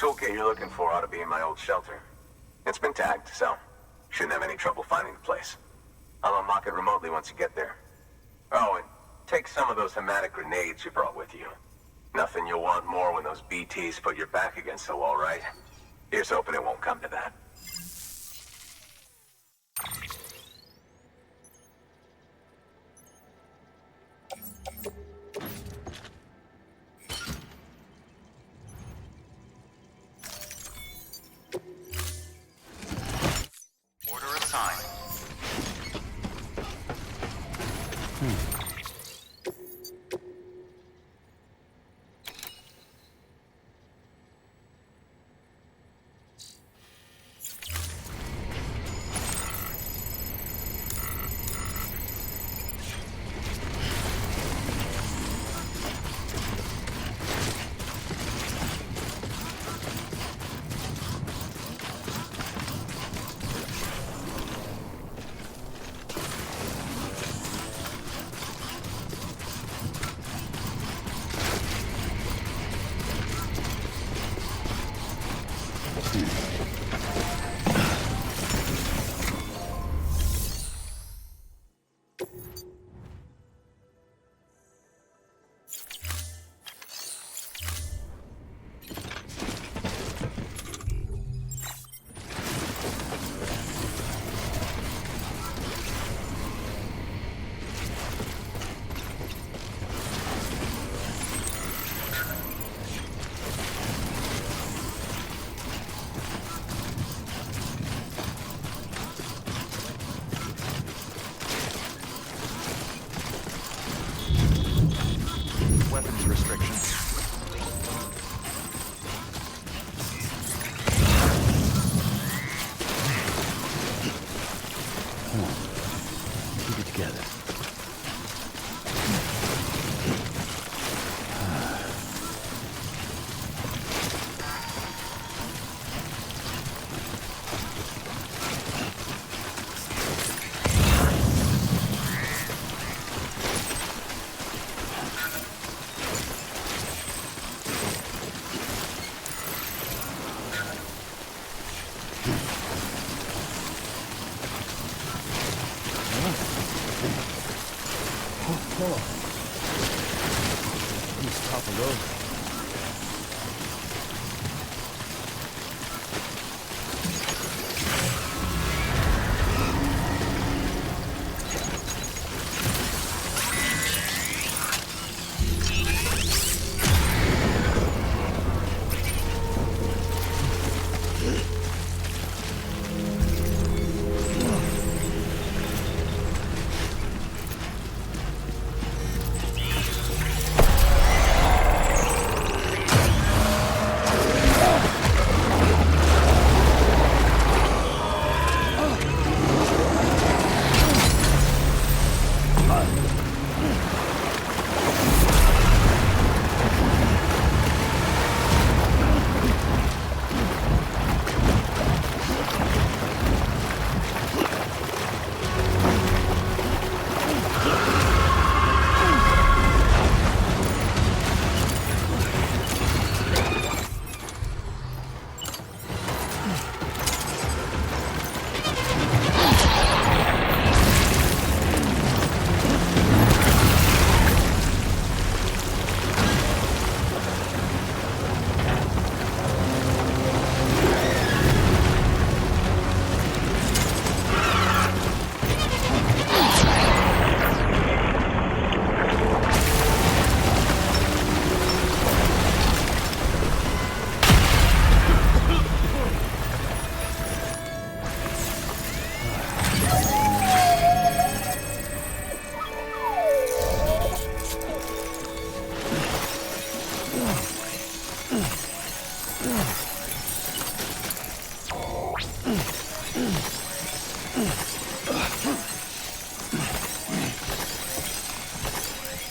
Toolkit you're looking for ought to be in my old shelter. It's been tagged, so shouldn't have any trouble finding the place. I'll unlock it remotely once you get there. Oh, and take some of those hematic grenades you brought with you. Nothing you'll want more when those BTs put your back against the wall, right? Here's hoping it won't come to that. Order assigned. Weapons restrictions. Come on. Keep it together. Let's topple over.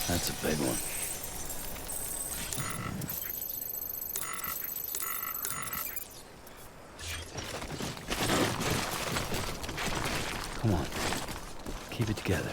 That's a big one. Come on. Keep it together.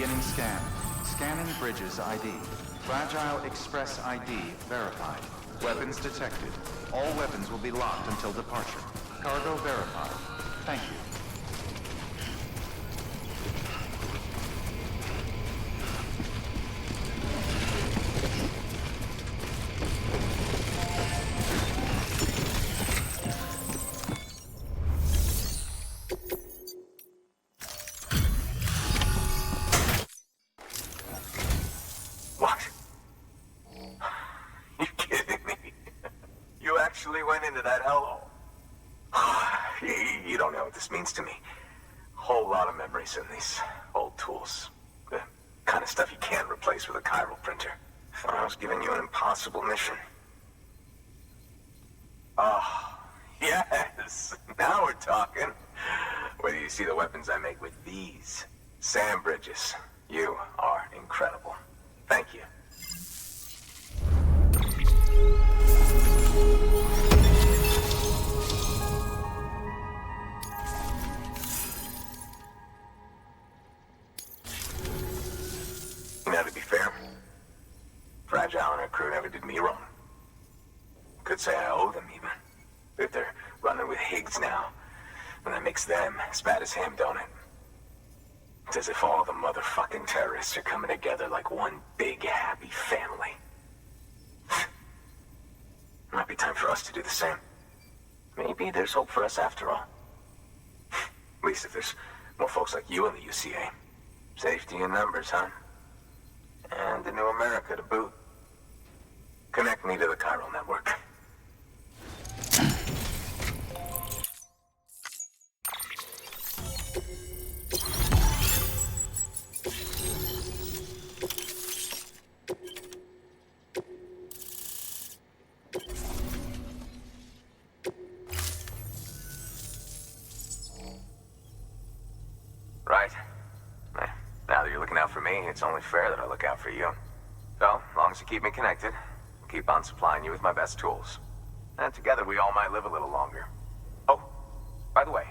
Beginning scan. Scanning bridges ID. Fragile Express ID verified. Weapons detected. All weapons will be locked until departure. Cargo verified. Thank you. What? You kidding me? You actually went into that hellhole? You don't know what this means to me. Whole lot of memories in these old tools. The kind of stuff you can't replace with a chiral printer. Thought I was giving you an impossible mission. Oh, yes. Now we're talking. Whether you see the weapons I make with these sand bridges, you are incredible. Thank you. Now, to be fair, Fragile and her crew never did me wrong. Could say I owe them, even. If they're running with Higgs now, and that makes them as bad as him, don't it? It's as if all the motherfucking terrorists are coming together like one big, happy family. Might be time for us to do the same. Maybe there's hope for us after all. At least if there's more folks like you in the UCA. Safety in numbers, huh? And the new America to boot. Connect me to the chiral network. Right. Now that you're looking out for me, it's only fair that I look out for you. So, as long as you keep me connected, I'll keep on supplying you with my best tools. And together we all might live a little longer. Oh, by the way,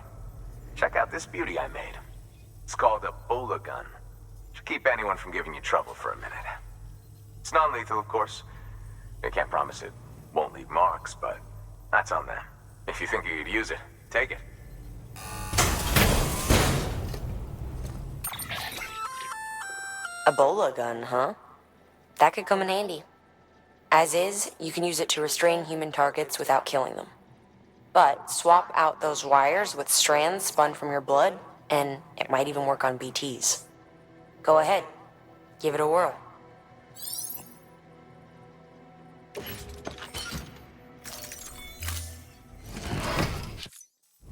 check out this beauty I made. It's called a Bola gun. Should keep anyone from giving you trouble for a minute. It's non-lethal, of course. I can't promise it won't leave marks, but that's on them. If you think you could use it, take it. A Bola gun, huh? That could come in handy. As is, you can use it to restrain human targets without killing them. But swap out those wires with strands spun from your blood, and it might even work on BTs. Go ahead. Give it a whirl.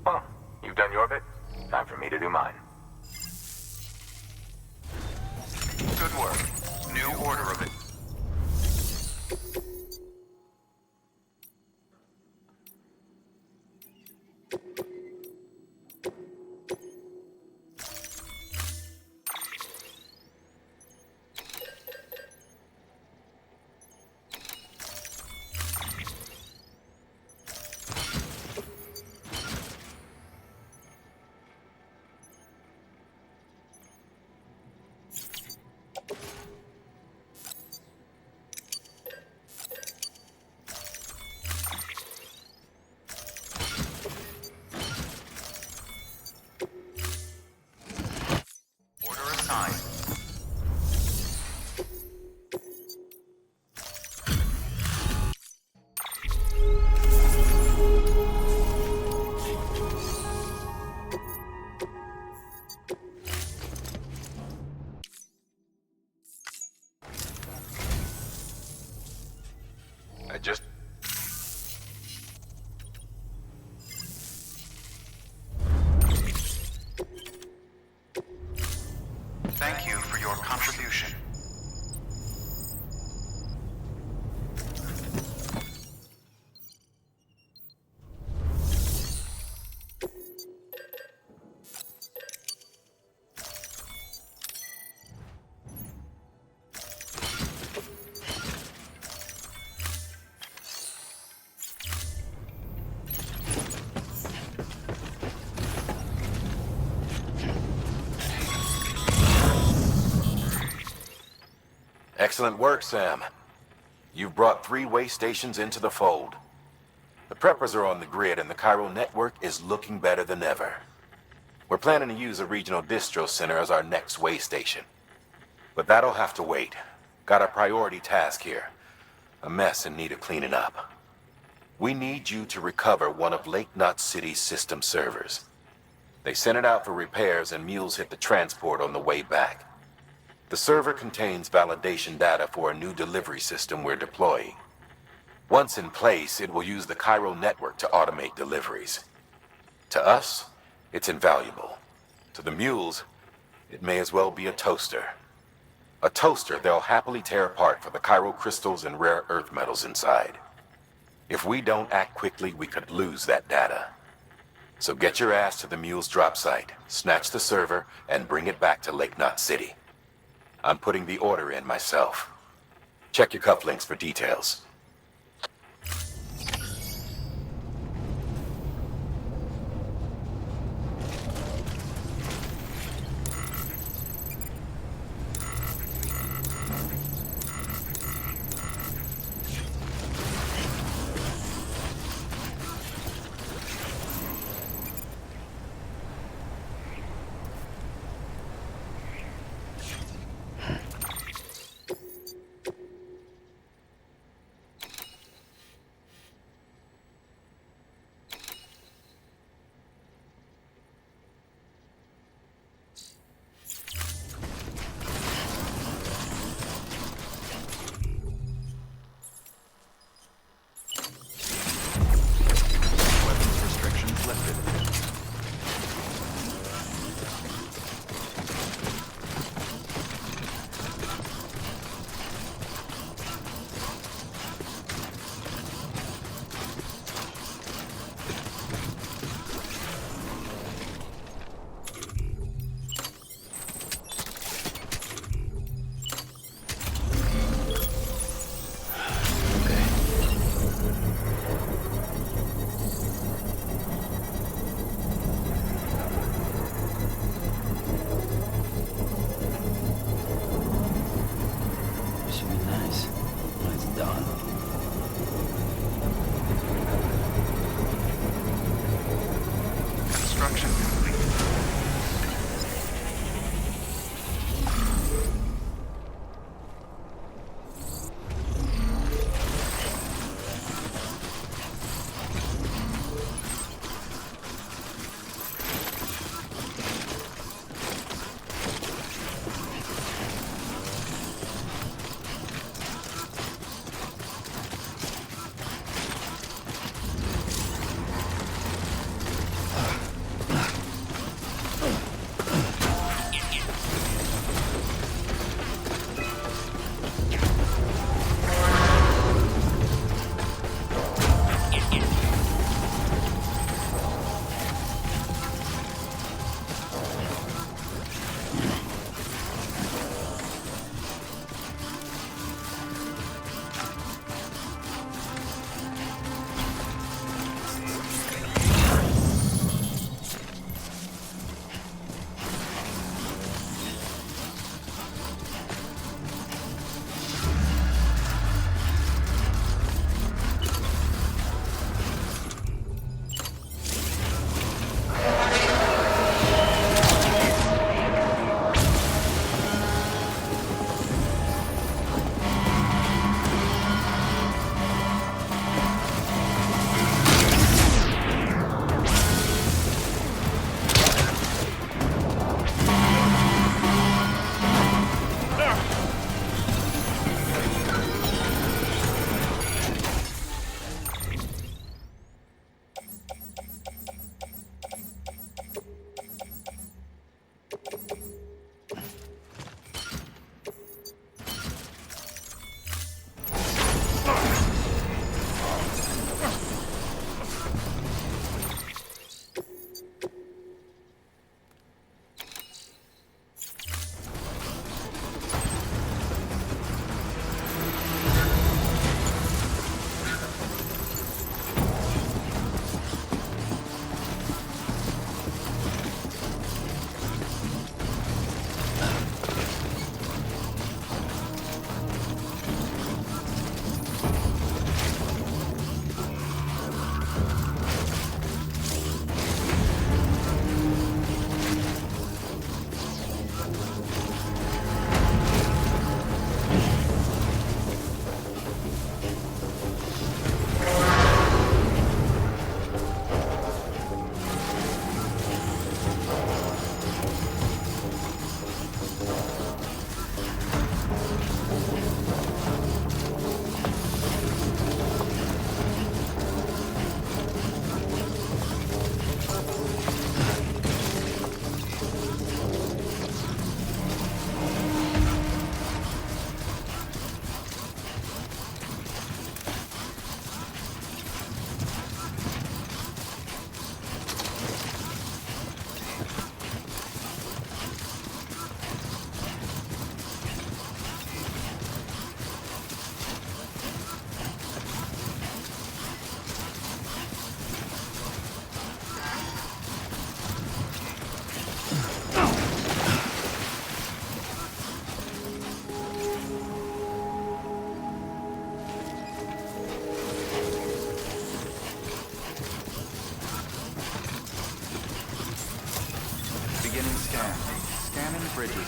Well, you've done your bit. Time for me to do mine. Good work. New order of it. Excellent work, Sam. You've brought 3 way stations into the fold. The preppers are on the grid and the chiral network is looking better than ever. We're planning to use a regional distro center as our next way station. But that'll have to wait. Got a priority task here. A mess in need of cleaning up. We need you to recover one of Lake Knot City's system servers. They sent it out for repairs and mules hit the transport on the way back. The server contains validation data for a new delivery system we're deploying. Once in place, it will use the chiral network to automate deliveries. To us, it's invaluable. To the mules, it may as well be a toaster. A toaster they'll happily tear apart for the chiral crystals and rare earth metals inside. If we don't act quickly, we could lose that data. So get your ass to the mule's drop site, snatch the server, and bring it back to Lake Knot City. I'm putting the order in myself. Check your cufflinks for details.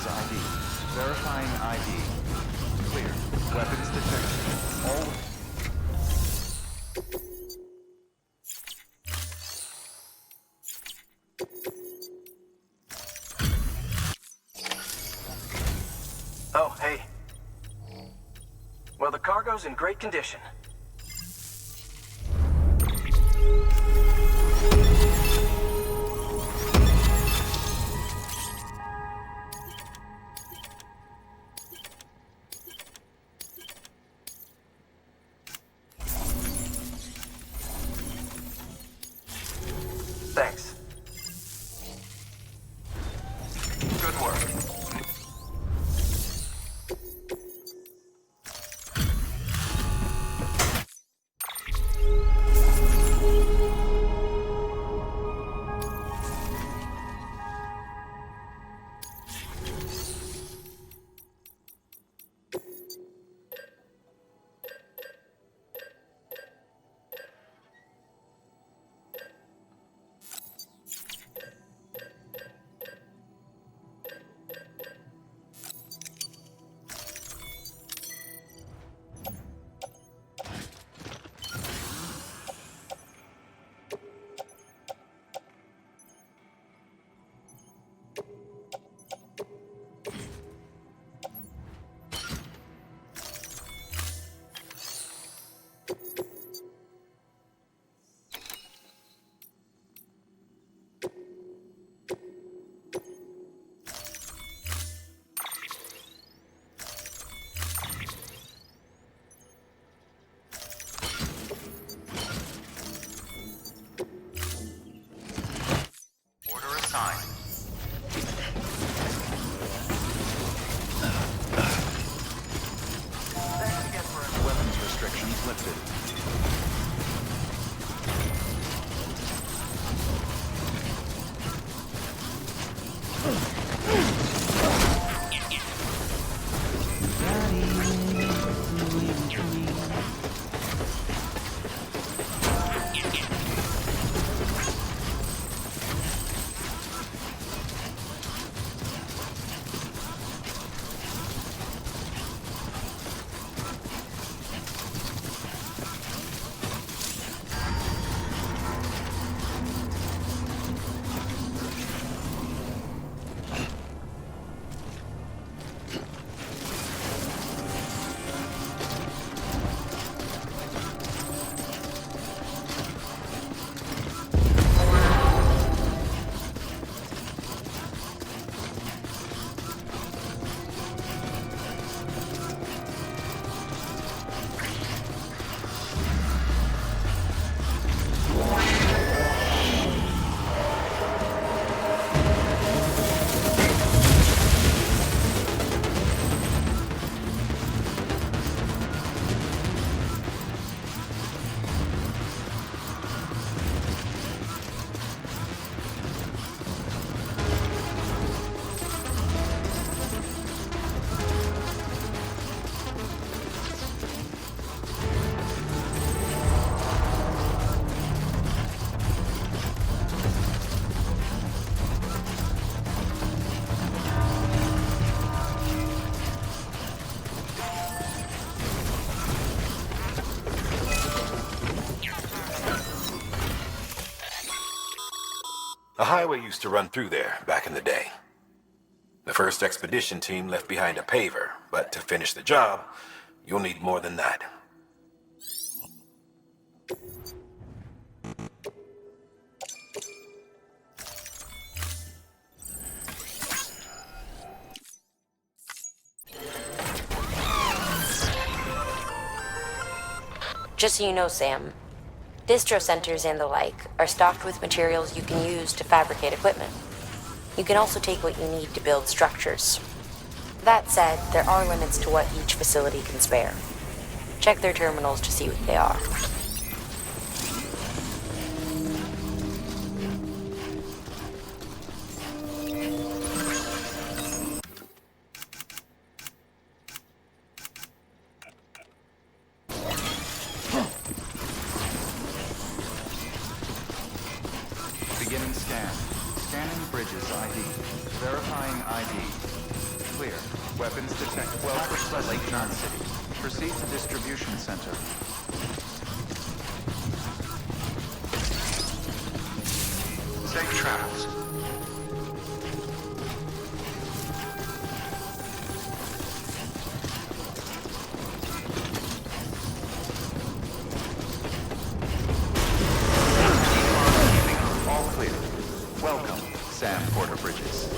bridges ID. Verifying ID. Clear. Weapons detected. All... Oh, hey. Well, the cargo's in great condition. Thanks. Good work. Weapons restrictions lifted. A highway used to run through there back in the day. The first expedition team left behind a paver, but to finish the job, you'll need more than that. Just so you know, Sam, distro centers and the like are stocked with materials you can use to fabricate equipment. You can also take what you need to build structures. That said, there are limits to what each facility can spare. Check their terminals to see what they are. Beginning scan. Scanning bridges ID. Verifying ID. Weapons detected. Welcome to Lake Knot City. Proceed to distribution center. Safe travels. All clear. Welcome, Sam Porter Bridges.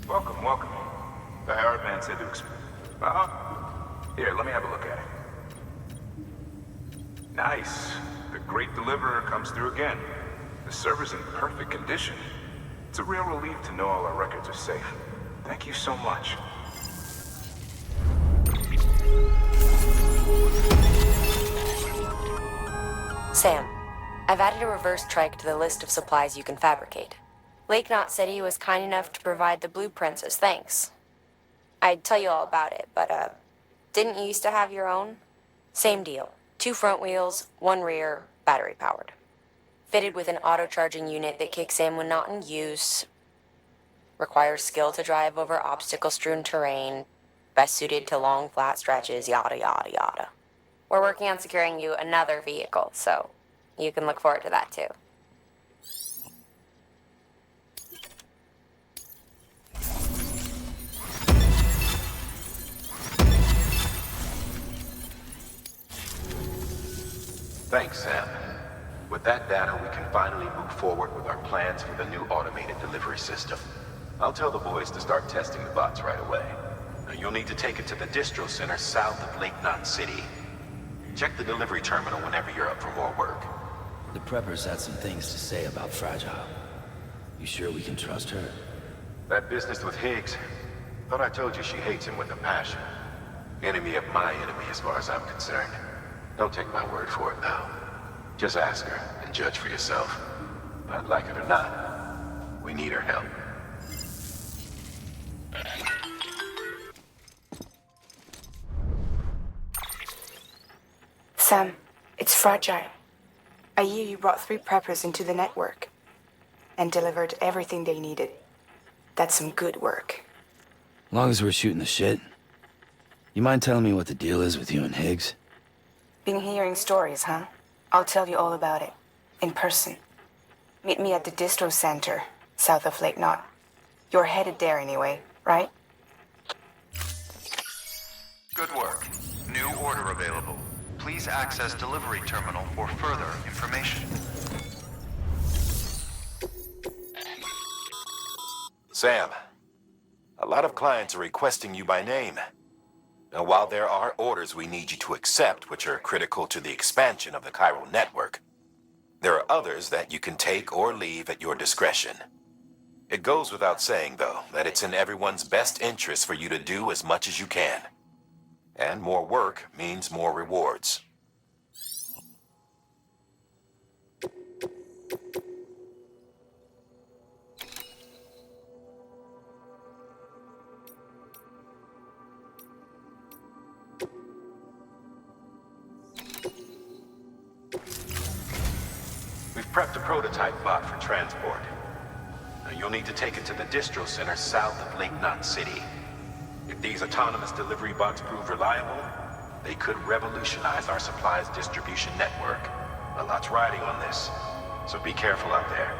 Welcome, welcome. The Howard man said to expect. Here, let me have a look at it. Nice. The great deliverer comes through again. The server's in perfect condition. It's a real relief to know all our records are safe. Thank you so much. Sam, I've added a reverse trike to the list of supplies you can fabricate. Lake Knot City was kind enough to provide the blueprints as thanks. I'd tell you all about it, but, didn't you used to have your own? Same deal. 2 front wheels, 1 rear, battery powered. Fitted with an auto-charging unit that kicks in when not in use. Requires skill to drive over obstacle-strewn terrain. Best suited to long, flat stretches, yada yada yada. We're working on securing you another vehicle, so you can look forward to that too. Thanks, Sam. With that data, we can finally move forward with our plans for the new automated delivery system. I'll tell the boys to start testing the bots right away. Now, you'll need to take it to the distro center south of Lake Knot City. Check the delivery terminal whenever you're up for more work. The preppers had some things to say about Fragile. You sure we can trust her? That business with Higgs, thought I told you she hates him with a passion. Enemy of my enemy as far as I'm concerned. Don't take my word for it, though. Just ask her and judge for yourself. But like it or not, we need her help. Sam, it's Fragile. I hear you brought 3 preppers into the network and delivered everything they needed. That's some good work. Long as we're shooting the shit. You mind telling me what the deal is with you and Higgs? Been hearing stories, huh? I'll tell you all about it. In person. Meet me at the distro center, south of Lake Knot. You're headed there anyway, right? Good work. New order available. Please access delivery terminal for further information. Sam, a lot of clients are requesting you by name. Now, while there are orders we need you to accept, which are critical to the expansion of the chiral network, there are others that you can take or leave at your discretion. It goes without saying, though, that it's in everyone's best interest for you to do as much as you can. And more work means more rewards. We've prepped a prototype bot for transport. Now, you'll need to take it to the distro center south of Lake Knot City. If these autonomous delivery bots prove reliable, they could revolutionize our supplies distribution network. A lot's riding on this, so be careful out there.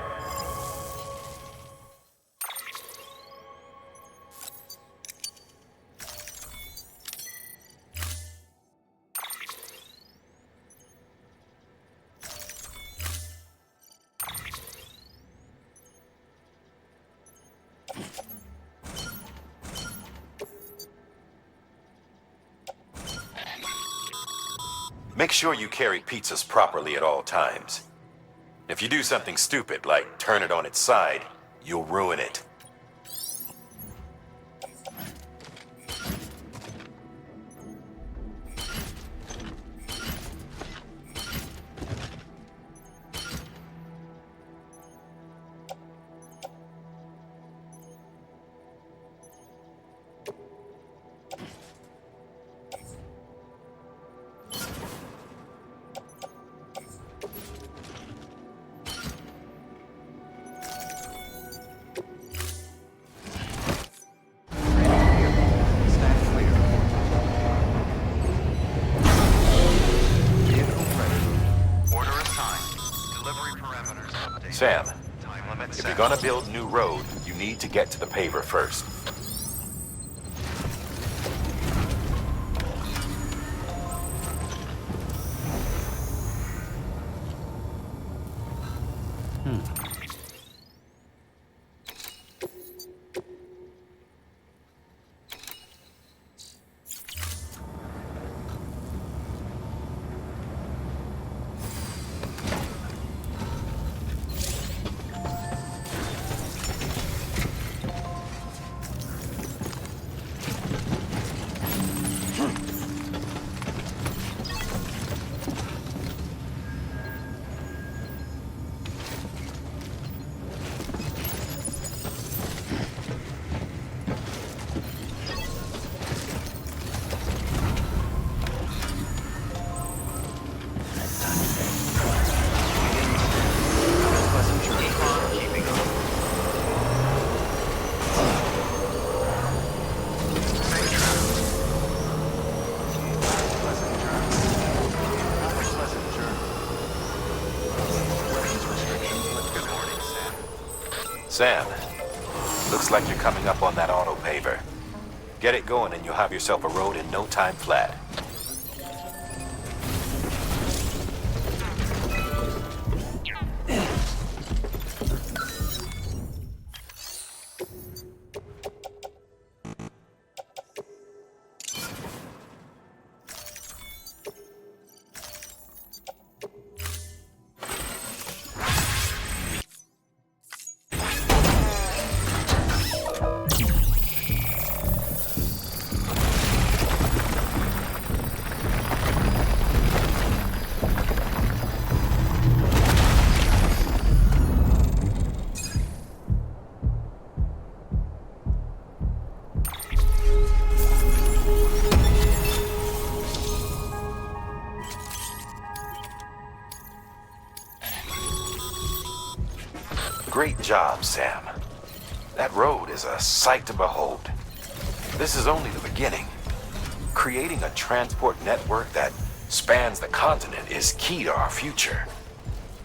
Make sure you carry pizzas properly at all times. If you do something stupid, like turn it on its side, you'll ruin it. Sam, if you're gonna build new road, you need to get to the paver first. Sam, looks like you're coming up on that auto paver. Get it going and you'll have yourself a road in no time flat. Great job, Sam. That road is a sight to behold. This is only the beginning. Creating a transport network that spans the continent is key to our future.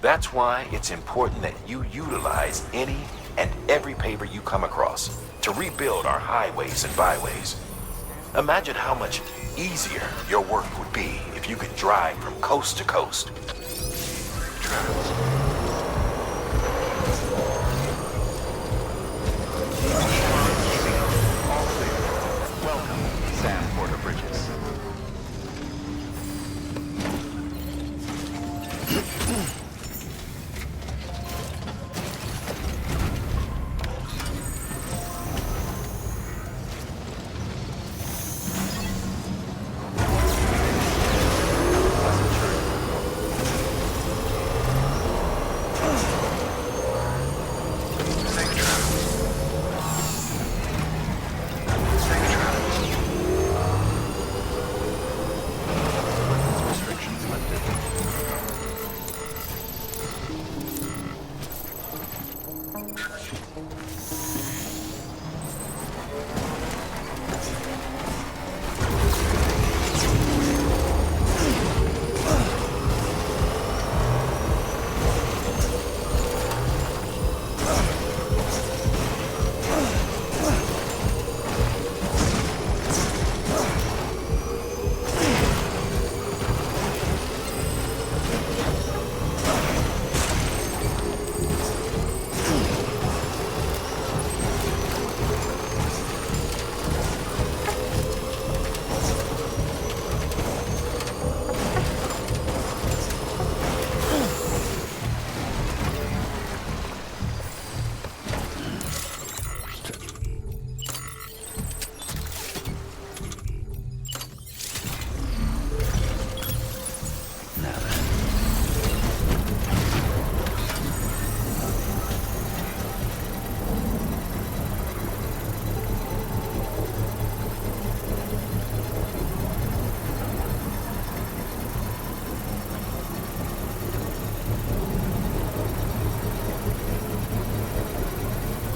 That's why it's important that you utilize any and every paver you come across to rebuild our highways and byways. Imagine how much easier your work would be if you could drive from coast to coast. Welcome, Sam Porter Bridges.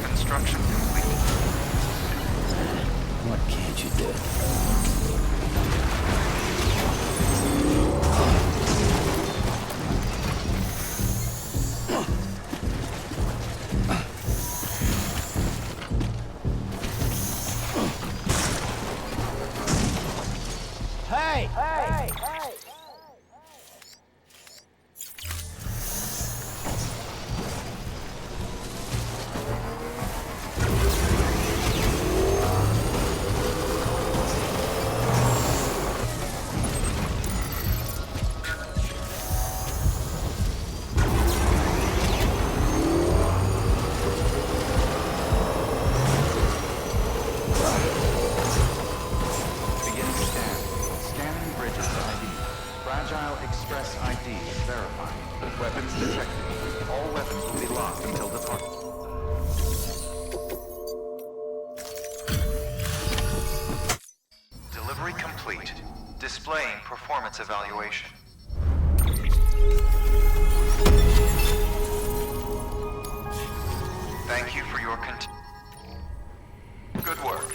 Construction complete. What can't you do? All weapons will be locked until departure. Delivery complete. Displaying performance evaluation. Thank you for your good work.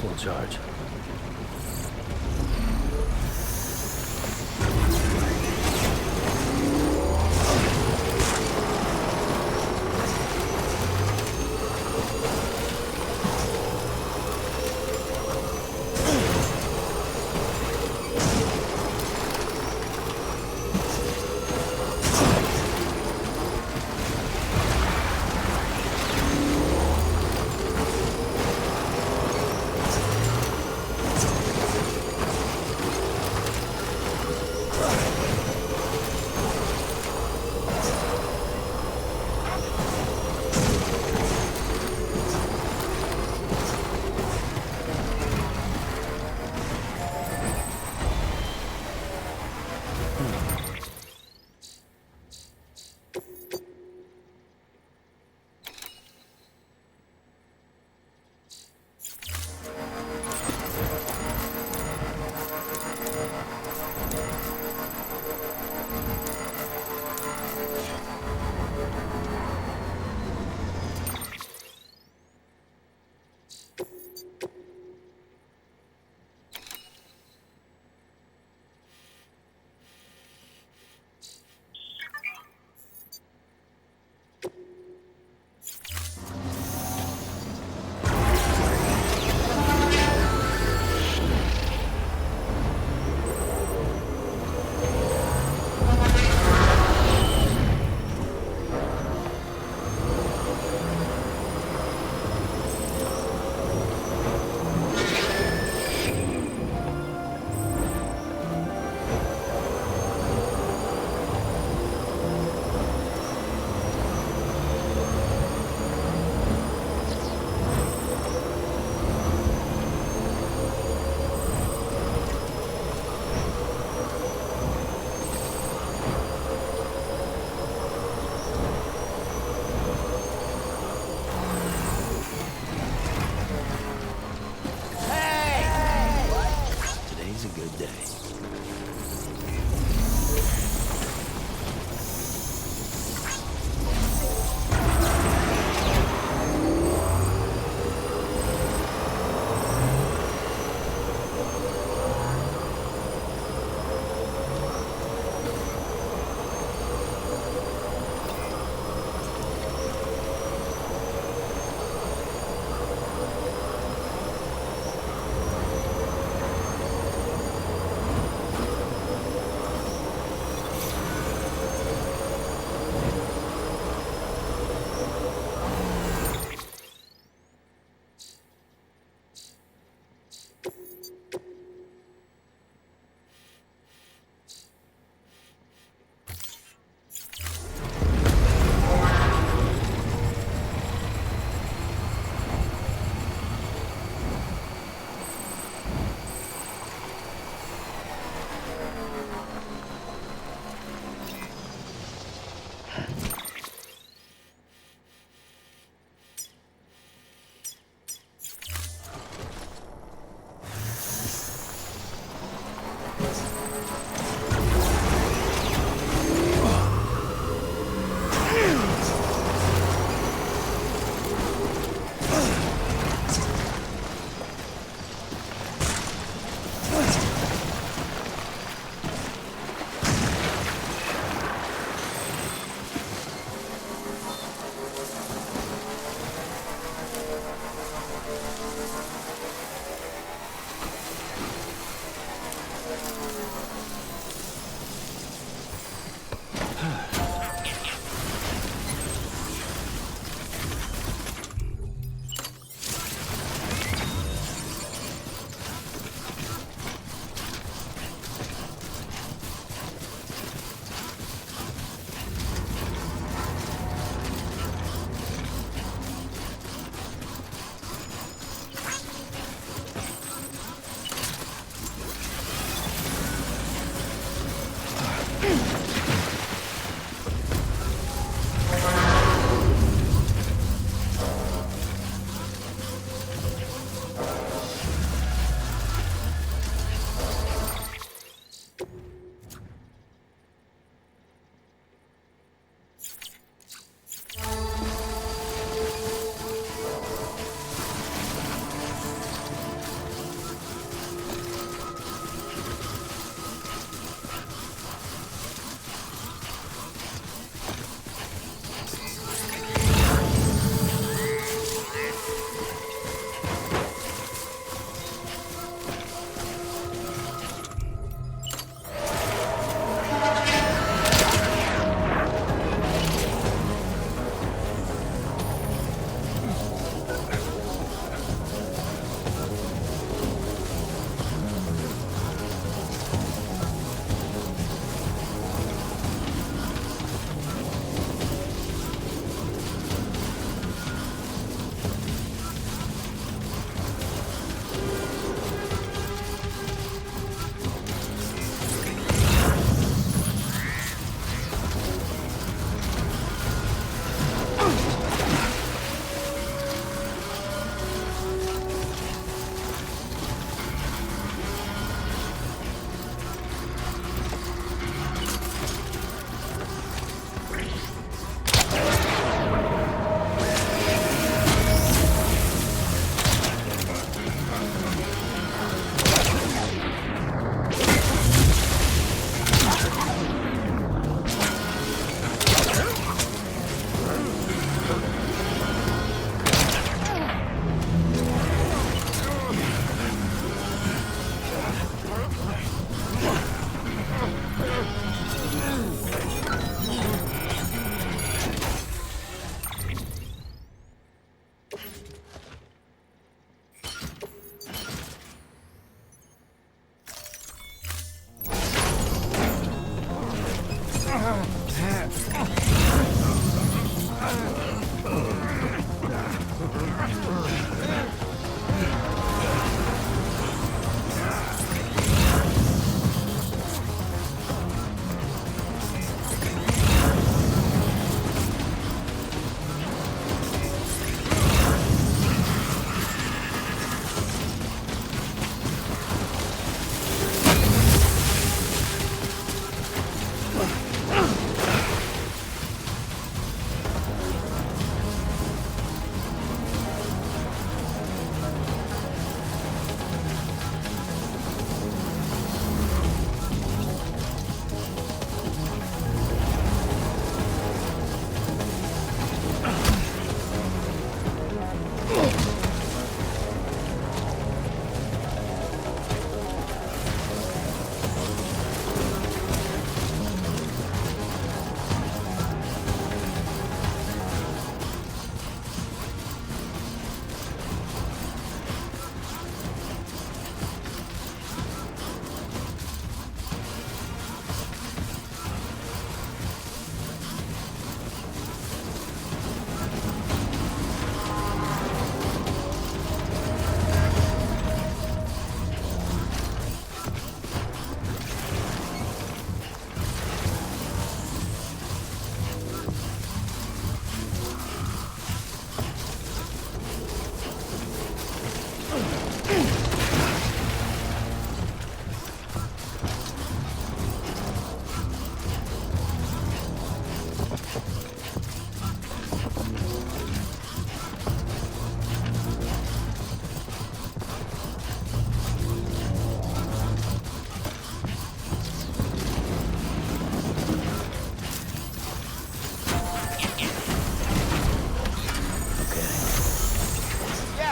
Full charge.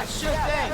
sure thing.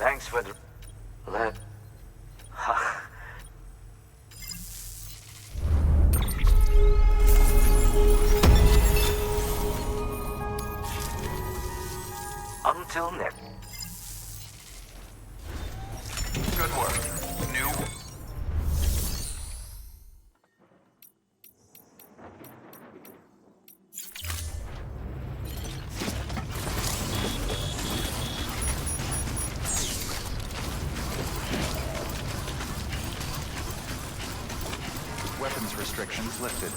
Thanks for the... Let... Until next... Good work. New... Weapons restrictions lifted.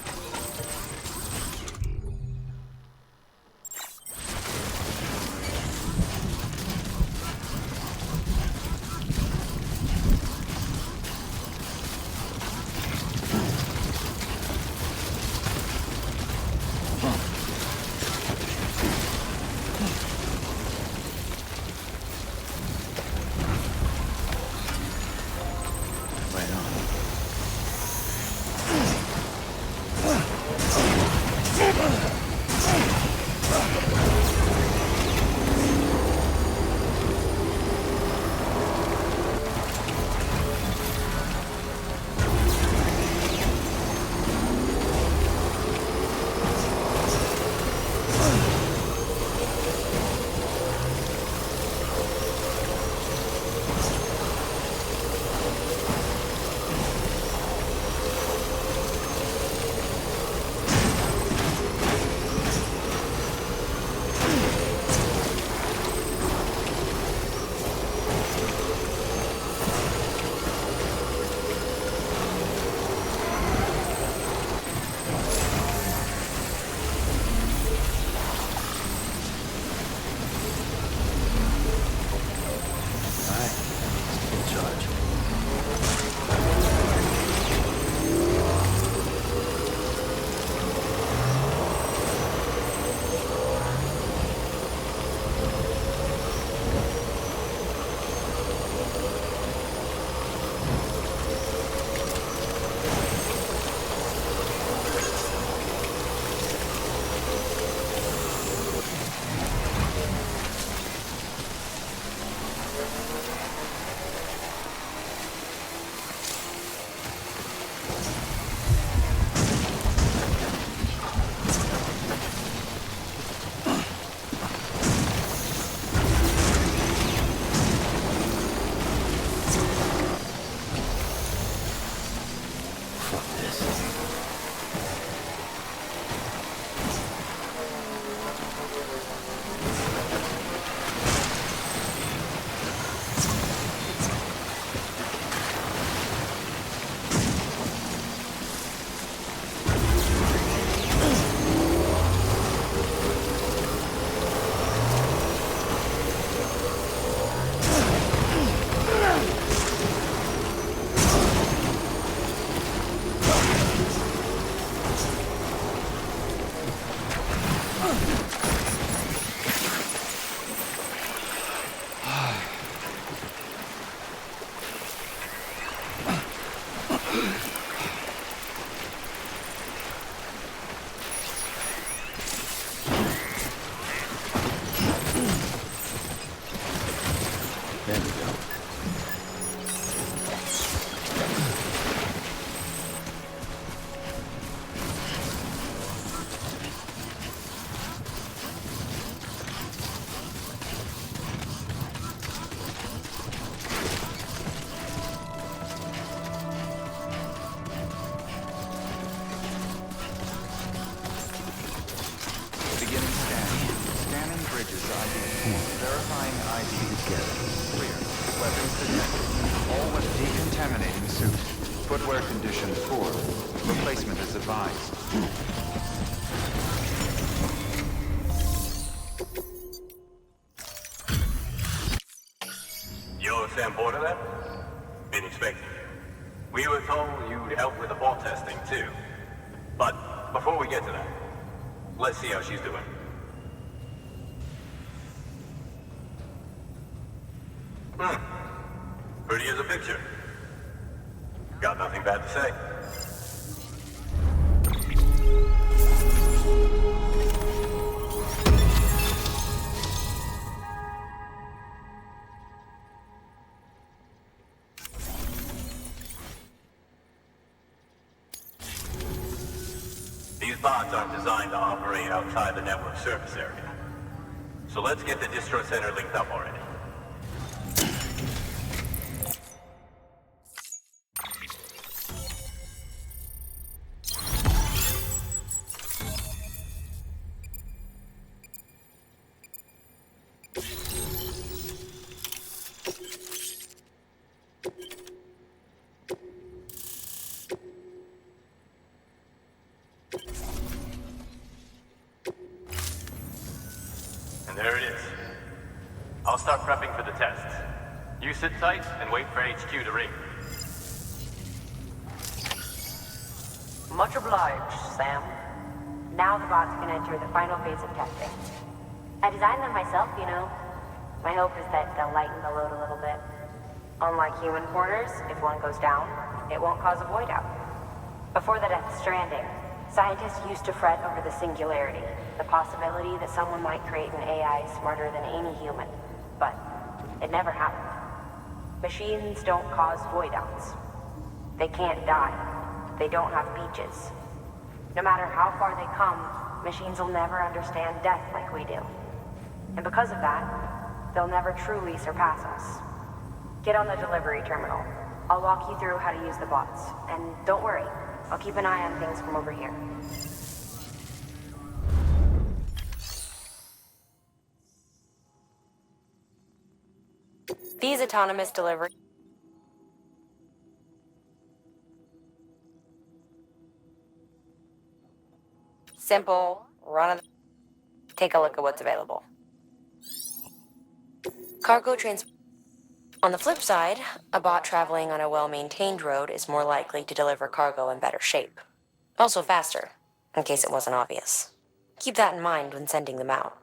There we go. Beginning scanning. Scanning bridges ID. Verifying ID. Clear. Weapons detected. All weapons decontaminating suit. Footwear condition poor. Replacement is advised. You're Sam Porter then? Been expecting you. We were told you'd help with the ball testing too. But before we get to that, let's see how she's doing. Pretty as a picture. Got nothing bad to say. These bots aren't designed to operate outside the network surface area. So let's get the distro center linked up already. And there it is. I'll start prepping for the test. You sit tight and wait for HQ to ring. Much obliged, Sam. Now the bots can enter the final phase of testing. I designed them myself, you know. My hope is that they'll lighten the load a little bit. Unlike human porters, if one goes down, it won't cause a void out. Before the Death Stranding, scientists used to fret over the singularity, the possibility that someone might create an AI smarter than any human. But it never happened. Machines don't cause void outs. They can't die. They don't have beaches. No matter how far they come, machines will never understand death like we do. And because of that, they'll never truly surpass us. Get on the delivery terminal. I'll walk you through how to use the bots. And don't worry, I'll keep an eye on things from over here. These autonomous delivery... Simple, run of the... Take a look at what's available. Cargo trans... On the flip side, a bot traveling on a well-maintained road is more likely to deliver cargo in better shape. Also faster, in case it wasn't obvious. Keep that in mind when sending them out.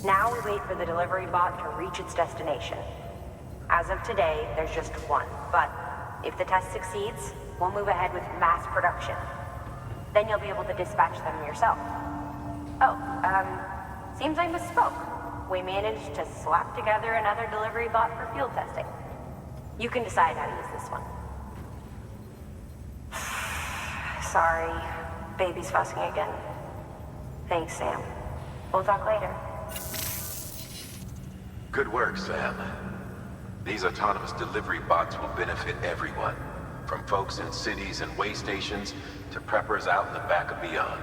Now we wait for the delivery bot to reach its destination. As of today, there's just one, but if the test succeeds, we'll move ahead with mass production. Then you'll be able to dispatch them yourself. Oh, seems I misspoke. We managed to slap together another delivery bot for field testing. You can decide how to use this one. Sorry, baby's fussing again. Thanks, Sam. We'll talk later. Good work, Sam. These autonomous delivery bots will benefit everyone, from folks in cities and way stations to preppers out in the back and beyond.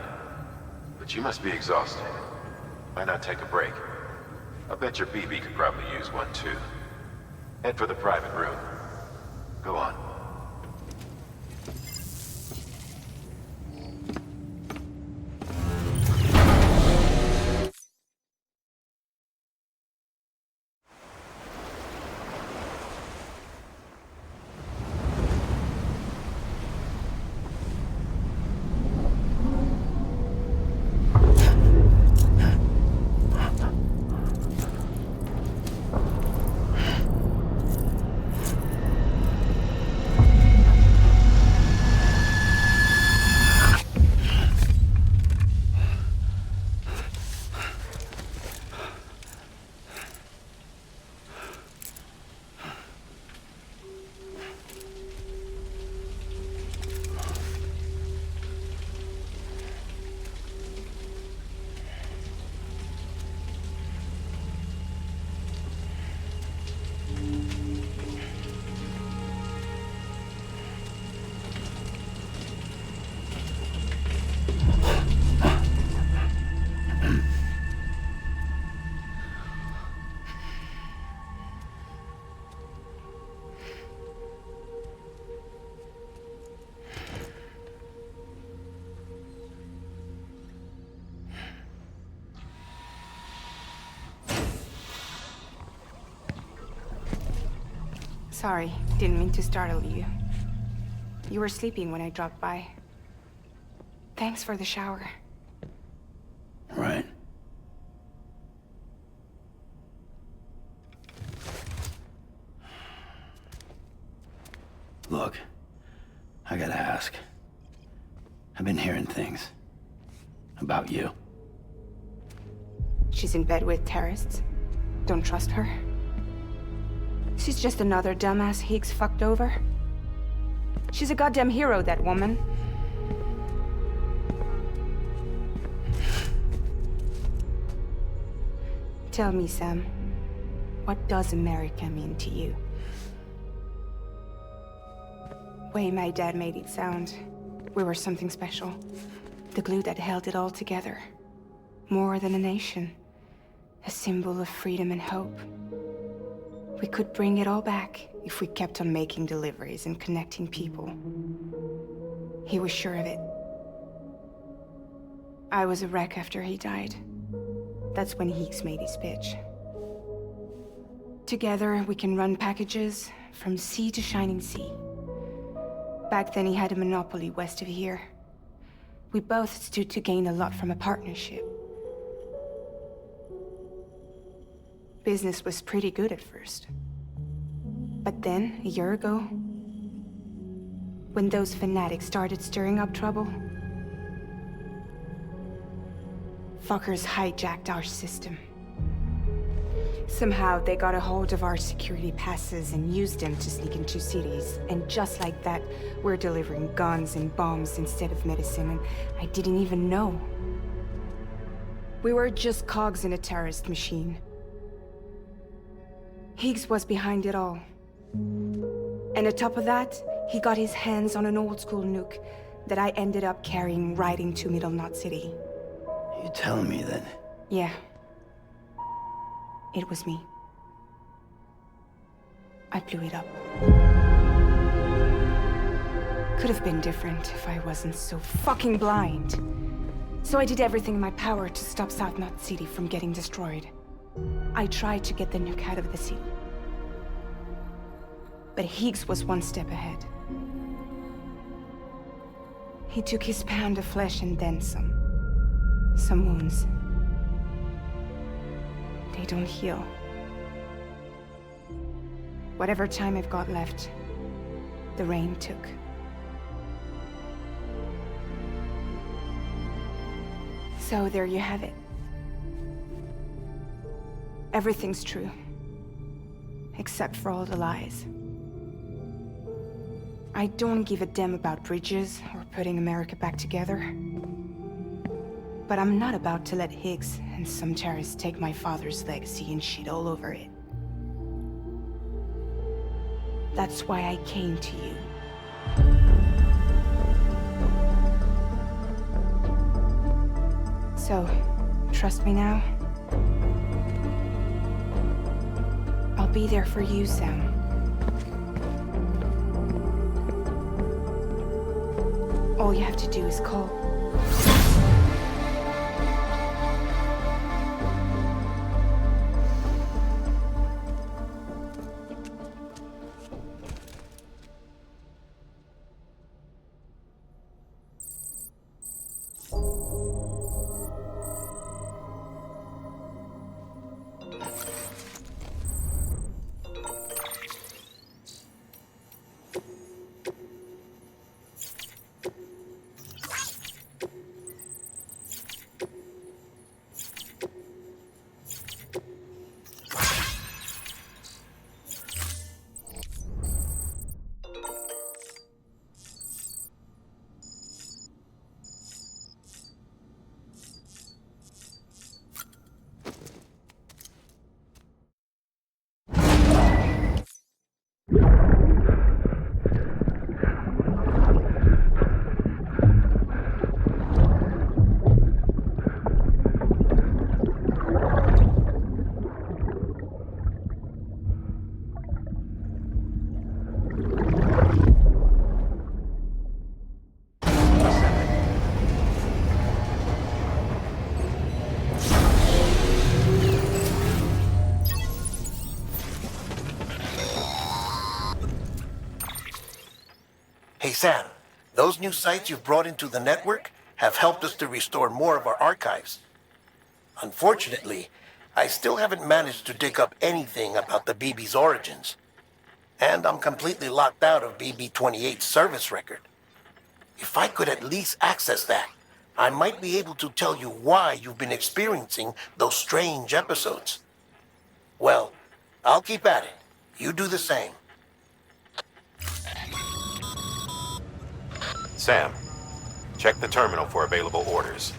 But you must be exhausted. Why not take a break? I bet your BB could probably use one too. Head for the private room. Go on. Sorry, didn't mean to startle you. You were sleeping when I dropped by. Thanks for the shower. Right. Look, I gotta ask. I've been hearing things about you. She's in bed with terrorists. Don't trust her. She's just another dumbass Higgs fucked over. She's a goddamn hero, that woman. Tell me, Sam, what does America mean to you? Way my dad made it sound, we were something special. The glue that held it all together. More than a nation. A symbol of freedom and hope. We could bring it all back if we kept on making deliveries and connecting people. He was sure of it. I was a wreck after he died. That's when Higgs made his pitch. Together, we can run packages from sea to shining sea. Back then, he had a monopoly west of here. We both stood to gain a lot from a partnership. Business was pretty good at first. But then, a year ago, when those fanatics started stirring up trouble, fuckers hijacked our system. Somehow, they got a hold of our security passes and used them to sneak into cities. And just like that, we're delivering guns and bombs instead of medicine, and I didn't even know. We were just cogs in a terrorist machine. Higgs was behind it all. And on top of that, he got his hands on an old-school nuke that I ended up carrying right into Middle Knot City. You telling me that? Yeah. It was me. I blew it up. Could have been different if I wasn't so fucking blind. So I did everything in my power to stop South Knot City from getting destroyed. I tried to get the nuke out of the city. But Higgs was one step ahead. He took his pound of flesh and then some. Some wounds. They don't heal. Whatever time I've got left, the rain took. So there you have it. Everything's true. Except for all the lies. I don't give a damn about bridges or putting America back together. But I'm not about to let Higgs and some terrorists take my father's legacy and shit all over it. That's why I came to you. So, trust me now? I'll be there for you, Sam. All you have to do is call. Hey Sam, those new sites you've brought into the network have helped us to restore more of our archives. Unfortunately, I still haven't managed to dig up anything about the BB's origins. And I'm completely locked out of BB-28's service record. If I could at least access that, I might be able to tell you why you've been experiencing those strange episodes. Well, I'll keep at it. You do the same. Sam, check the terminal for available orders.